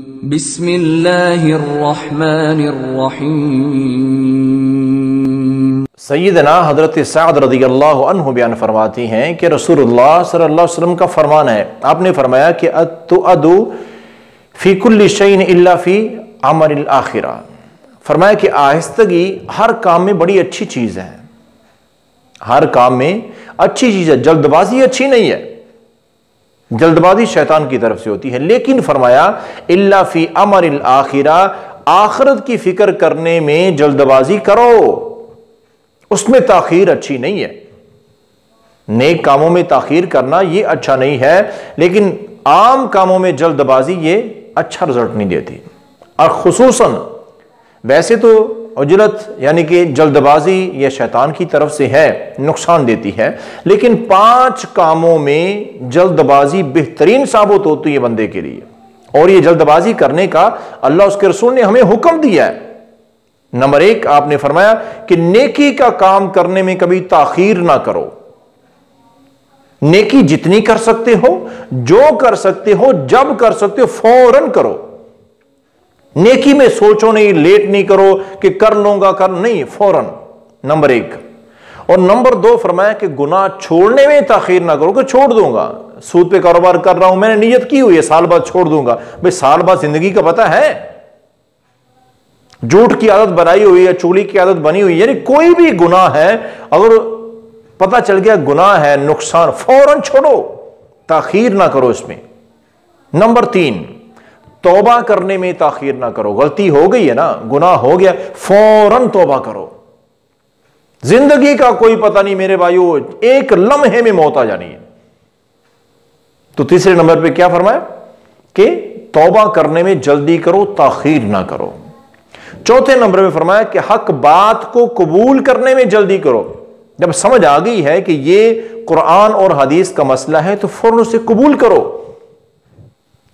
बिस्मिल्लाहिर्रहमानिर्रहीम। सैयदना हज़रत सअद रज़ियल्लाहु अन्हु बयान फरमाती हैं कि रसूलुल्लाह सल्लल्लाहु अलैहि वसल्लम का फरमान है, आपने फरमाया कि अतुअदु फ़ी कुल्लि शैइन इल्ला फ़ी अमरिल आखिरा। फरमाया कि आहिस्तगी हर काम में बड़ी अच्छी चीज़ है, हर काम में अच्छी चीज़ है, जल्दबाजी अच्छी नहीं है। जल्दबाजी शैतान की तरफ से होती है, लेकिन फरमाया इल्ला फ़ी अमरिल आखिरा, आखिरत की फिक्र करने में जल्दबाजी करो, उसमें ताखीर अच्छी नहीं है। नेक कामों में ताखीर करना यह अच्छा नहीं है, लेकिन आम कामों में जल्दबाजी ये अच्छा रिजल्ट नहीं देती। और खुसूसन वैसे तो उजलत यानी कि जल्दबाजी यह शैतान की तरफ से है, नुकसान देती है, लेकिन 5 कामों में जल्दबाजी बेहतरीन साबित होती है बंदे के लिए, और यह जल्दबाजी करने का अल्लाह उसके रसूल ने हमें हुक्म दिया है। नंबर 1 आपने फरमाया कि नेकी का काम करने में कभी ताखीर ना करो। नेकी जितनी कर सकते हो, जो कर सकते हो, जब कर सकते हो, फौरन करो। नेकी में सोचो नहीं, लेट नहीं करो कि कर लूंगा, कर नहीं, फौरन। नंबर 1। और नंबर 2 फरमाया कि गुनाह छोड़ने में ताखीर ना करो कि छोड़ दूंगा, सूद पे कारोबार कर रहा हूं, मैंने नियत की हुई है साल बाद छोड़ दूंगा। भाई साल बाद जिंदगी का पता है, झूठ की आदत बनाई हुई है, चुगली की आदत बनी हुई है, यानी कोई भी गुनाह है, अगर पता चल गया गुनाह है, नुकसान, फौरन छोड़ो, ताखीर ना करो इसमें। नंबर 3 तौबा करने में ताखीर ना करो। गलती हो गई है ना, गुनाह हो गया, फौरन तौबा करो। जिंदगी का कोई पता नहीं मेरे भाइयों, एक लम्हे में मौत आ जानी है। तो तीसरे नंबर पे क्या फरमाया कि तौबा करने में जल्दी करो, ताखीर ना करो। चौथे नंबर में फरमाया कि हक बात को कबूल करने में जल्दी करो। जब समझ आ गई है कि ये कुरान और हदीस का मसला है तो फौरन उसे कबूल करो।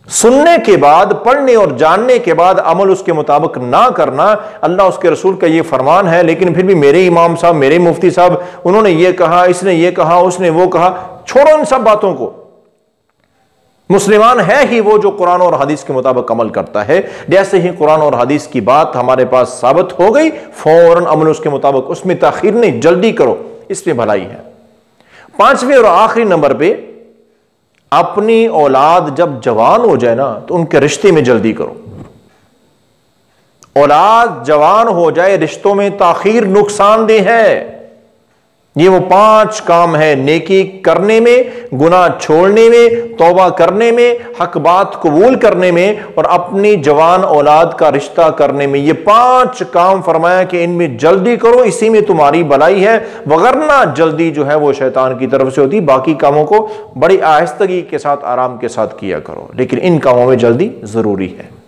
सुनने के बाद, पढ़ने और जानने के बाद अमल उसके मुताबिक ना करना, अल्लाह उसके रसूल का ये फरमान है, लेकिन फिर भी मेरे इमाम साहब, मेरे मुफ्ती साहब, उन्होंने ये कहा, इसने ये कहा, उसने वो कहा, छोड़ो इन सब बातों को। मुसलमान है ही वो जो कुरान और हदीस के मुताबिक अमल करता है। जैसे ही कुरान और हदीस की बात हमारे पास साबित हो गई, फौरन अमल उसके मुताबिक, उसमें ताखीर नहीं, जल्दी करो, इसमें भलाई है। 5वें और आखिरी नंबर पे, अपनी औलाद जब जवान हो जाए ना तो उनके रिश्ते में जल्दी करो। औलाद जवान हो जाए, रिश्तों में ताखीर नुकसानदेह है। ये वो 5 काम है, नेकी करने में, गुनाह छोड़ने में, तौबा करने में, हक बात कबूल करने में, और अपनी जवान औलाद का रिश्ता करने में। ये 5 काम फरमाया कि इनमें जल्दी करो, इसी में तुम्हारी भलाई है, वगरना जल्दी जो है वो शैतान की तरफ से होती। बाकी कामों को बड़ी आहिस्तगी के साथ, आराम के साथ किया करो, लेकिन इन कामों में जल्दी जरूरी है।